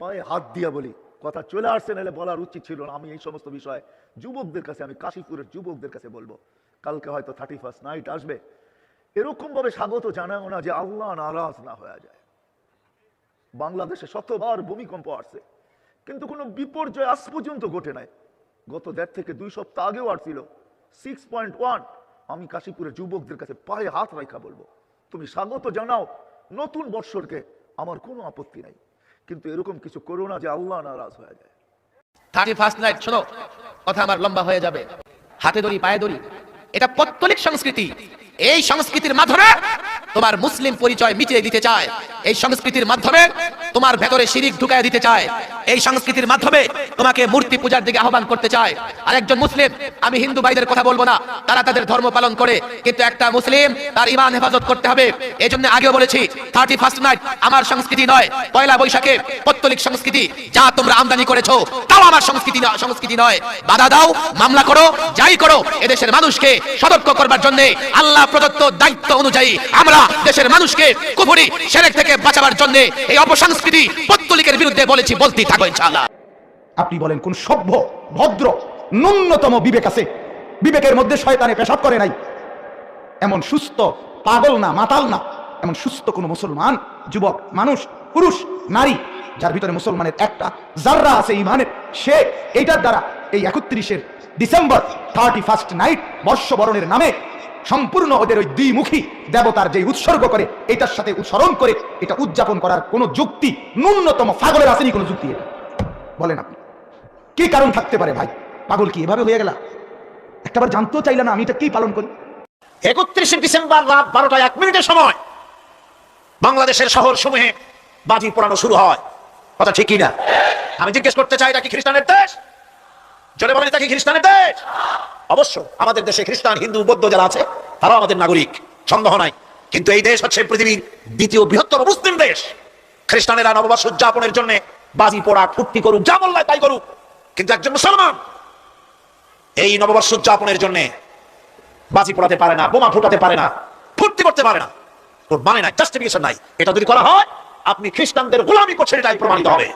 পায়ে হাত দিয়া বলি, কথা চলে আসছে, নাহলে বলার উচিত ছিল না। আমি এই সমস্ত বিষয় যুবকদের কাছে, আমি কাশীপুরের যুবকদের কাছে বলবো, কালকে হয়তো 31st নাইট আসবে, এরকম ভাবে স্বাগত জানাও না যে আল্লাহ নারাজ না হয়ে যায়। বাংলাদেশে শতবার ভূমিকম্প আসছে, কিন্তু কোনো বিপর্যয় আজ পর্যন্ত ঘটে নাই। গত 1.5 থেকে 2 সপ্তাহ আগেও আসছিল 6.1। আমি কাশীপুরের যুবকদের কাছে পায়ে হাত রাখা বলবো, তুমি স্বাগত জানাও নতুন বৎসরকে, আমার কোনো আপত্তি নাই, কিন্তু এরকম কিছু করো না যে আল্লাহ নারাজ হয়ে যায়। 31st নাইট, শোনো, কথা আমার লম্বা হয়ে যাবে। হাতে ধরি পায়ে ধরি, এটা পৌত্তলিক সংস্কৃতি। এই সংস্কৃতির মাধ্যমে তোমার মুসলিম পরিচয় মিটিয়ে দিতে চায়, এই সংস্কৃতির মাধ্যমে তোমার ভেতরে শিরিক ঢুকায় দিতে চায়, এই সংস্কৃতির মাধ্যমে তোমাকে মূর্তি পূজার দিকে আহ্বান করতে চায়। আর একজন মুসলিম, আমি হিন্দু ভাইদের কথা বলবো না, তারা তাদের ধর্ম পালন করে, কিন্তু একটা মুসলিম তার ঈমান হেফাজত করতে হবে। এই জন্য আগেও বলেছি 31st নাইট আমার সংস্কৃতি নয়, পয়লা বৈশাখে পৌত্তলিক সংস্কৃতি যা তোমরা আমদানি করেছো তাও আমার সংস্কৃতি নয়। বাধা দাও, মামলা করো, যাই করো, এদেশের মানুষকে সতর্ক করবার জন্য আল্লাহ প্রদত্ত দায়িত্ব অনুযায়ী আমরা দেশের মানুষকে কুফরি শিরক থেকে বাঁচাবার জন্য এই অপসংস্কৃতি পৌত্তলিকের বিরুদ্ধে বলেছি, বলতেই থাকবো ইনশাআল্লাহ। আপনি বলেন কোন সভ্য ভদ্র ন্যূনতম বিবেক আছে? বিবেকের মধ্যে শয়তানে পেশাব করে নাই এমন সুস্থ, পাগল না, মাতাল না, এমন সুস্থ কোন মুসলমান যুবক মানুষ, পুরুষ, নারী, যার ভিতরে মুসলমানের একটা জাররা আছে ঈমানের, সে এইটার দ্বারা এই 31শে ডিসেম্বর 31st নাইট বর্ষবরণের নামে সম্পূর্ণ ওদের ওই দ্বিমুখী দেবতার যে উৎসর্গ করে, এটার সাথে উৎসরণ করে এটা উদযাপন করার কোন যুক্তি ন্যূনতম পাগলের আসেনি? কোন যুক্তি এটা বলেন আপনি? কি কারণ থাকতে পারে ভাই? পাগল কি এভাবে হয়ে গেল? একটাবার জানতেও চাইলে না আমি এটা কি পালন করি? 31শে ডিসেম্বর রাত 12টা 1 সময় বাংলাদেশের শহর সমূহে বাজি পোড়ানো শুরু হয়। কথা ঠিক কিনা? আমি জিজ্ঞেস করতে চাই, এটা কি খ্রিস্টানের দেশ? জোরে বলেন, এটা কি খ্রিস্টানের দেশ? অবশ্য আমাদের দেশে খ্রিস্টান, হিন্দু, বৌদ্ধ যারা আছে তারাও আমাদের নাগরিক, সন্দেহ নাই। কিন্তু এই দেশ হচ্ছে পৃথিবীর দ্বিতীয় বৃহত্তম মুসলিম দেশ। খ্রিস্টানেরা নববর্ষ উদযাপনের জন্য বাজি পোড়া, ফুর্তি করুক, যা বললায় তাই করুক, কিন্তু একজন মুসলমান এই নববর্ষ উদযাপনের জন্য বাজি পোড়াতে পারে না, বোমা ফুটাতে পারে না, ফুর্তি করতে পারে না। ওর মানে নাই, জাস্টিফিকেশন নাই। এটা যদি করা হয় আপনি খ্রিস্টানদের গোলামি করছেন, এটাই প্রমাণিত হবে।